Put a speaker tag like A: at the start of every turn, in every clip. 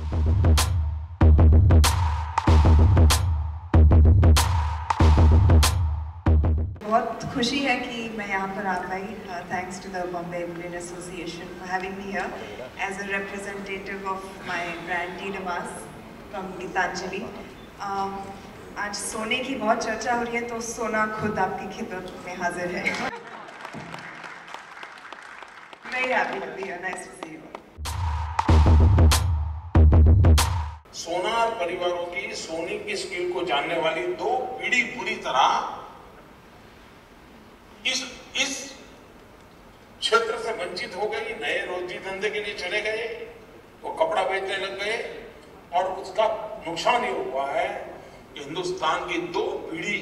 A: बहुत खुशी है कि मैं यहाँ पर आ पाई. Thanks to the Bombay Women Association for having me here as a representative of my brand T Damas from Gitanjali. आज सोने की बहुत चर्चा हो रही है, तो सोना खुद आपकी खिदमत में हाजिर है. Very happy to be here. Nice to see you.
B: सोनार परिवारों की सोने की स्किल को जानने वाली दो पीढ़ी पूरी तरह इस क्षेत्र से वंचित हो गई. नए रोजी धंधे के लिए चले गए, वो कपड़ा बेचने लग गए, और उसका नुकसान ये हुआ है कि हिंदुस्तान की दो पीढ़ी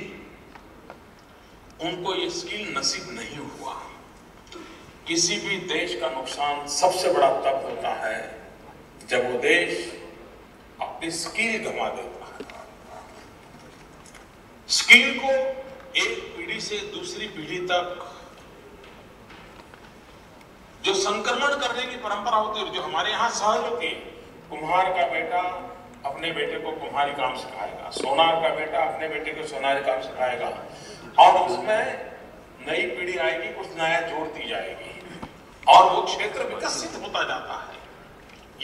B: उनको ये स्किल नसीब नहीं हुआ. किसी भी देश का नुकसान सबसे बड़ा तब होता है जब वो देश अपनी स्किल गंवा देता है. स्किल को एक पीढ़ी से दूसरी पीढ़ी तक जो संक्रमण करने की परंपरा होती है, जो हमारे यहाँ सहज होती है. कुम्हार का बेटा अपने बेटे को कुम्हारी काम सिखाएगा, सोनार का बेटा अपने बेटे को सोनारी काम सिखाएगा, और उसमें नई पीढ़ी आएगी, कुछ नया जोड़ती जाएगी, और वो क्षेत्र विकसित होता जाता है.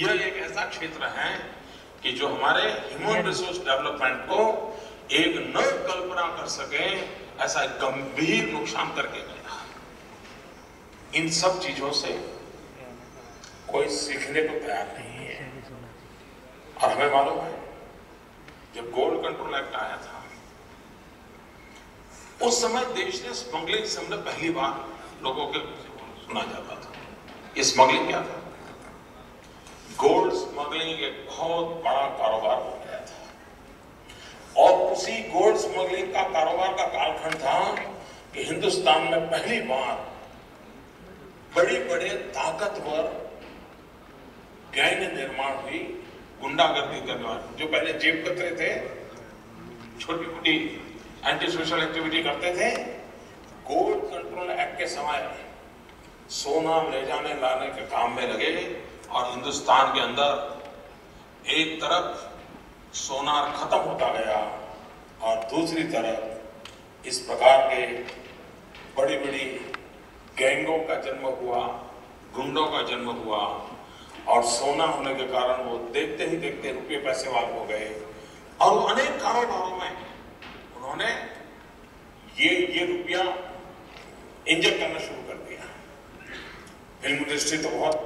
B: यह एक ऐसा क्षेत्र है कि जो हमारे ह्यूमन रिसोर्स डेवलपमेंट को एक नव कल्पना कर सके, ऐसा गंभीर नुकसान करके गया. इन सब चीजों से कोई सीखने को तैयार नहीं है. और हमें मालूम है जब गोल्ड कंट्रोल एक्ट आया था, उस समय देश ने स्मगलिंग से पहली बार लोगों के सुना जाता था. ये स्मगलिंग क्या था? गोल्ड स्मगलिंग एक बहुत बड़ा कारोबार हो गया था, और उसी गोल्ड स्मगलिंग का कारोबार का कालखंड था कि हिंदुस्तान में पहली बार बड़े बड़े ताकतवर गैंग निर्माण हुई, गुंडागर्दी करने वाले, जो पहले जेब कतरे थे, छोटी मोटी एंटी सोशल एक्टिविटी करते थे. गोल्ड कंट्रोल एक्ट के समय सोना ले जाने लाने के काम में लगे, और हिंदुस्तान के अंदर एक तरफ सोनार खत्म होता गया, और दूसरी तरफ इस प्रकार के बड़ी बड़ी गैंगों का जन्म हुआ, गुंडों का जन्म हुआ, और सोना होने के कारण वो देखते ही देखते रुपये पैसे वाले हो गए, और वो अनेक कारोबारों में उन्होंने ये रुपया इंजेक्ट करना शुरू कर दिया. फिल्म इंडस्ट्री तो बहुत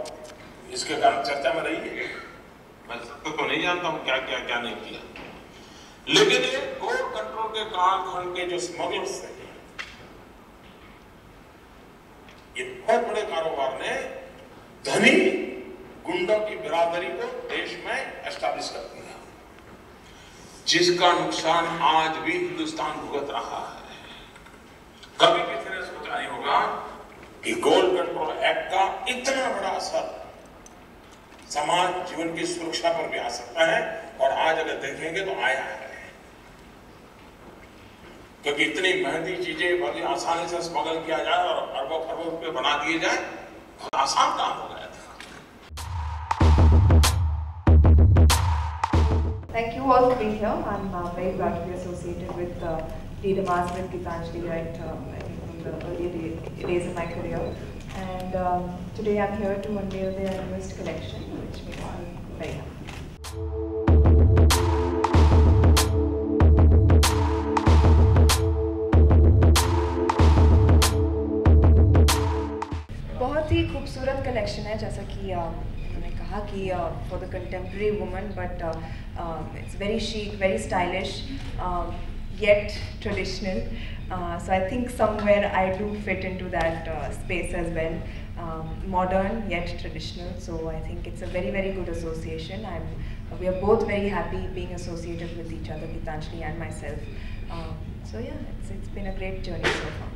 B: इसके कारण चर्चा में रही है. मैं सबको तो नहीं जानता हूं क्या क्या क्या नहीं किया, लेकिन ये गोल्ड कंट्रोल के कालखंड के जो स्मगलर्स थे, ये बहुत बड़े कारोबार ने धनी गुंडों की बिरादरी को देश में एस्टैब्लिश कर दिया, जिसका नुकसान आज भी हिंदुस्तान भुगत रहा है. कभी किसी ने सोचा नहीं होगा कि गोल्ड कंट्रोल एक्ट का इतना बड़ा असर समाज जीवन की सुरक्षा पर भी आ सकता है, और आज अगर देखेंगे तो आया है. क्योंकि इतनी महंगी चीजें बड़ी आसानी से स्मगल किया जाए और अरबों खरबों रुपए बना दिए जाए, बहुत आसान काम हो गया था.
A: Thank you all for being here. I'm very proud to be associated with T Damas, with Gitanjali, right, I think from the early days of my career. And today I'm here to unveil their newest collection, which makes me very happy. बहुत ही खूबसूरत collection है, जैसा कि उन्होंने कहा कि for the contemporary woman, but it's very chic, very stylish, yet traditional. So I think somewhere I do fit into that space as well. Modern yet traditional. So I think it's a very, very good association. We are both very happy being associated with each other, Gitanjali and myself. So yeah, it's been a great journey so far.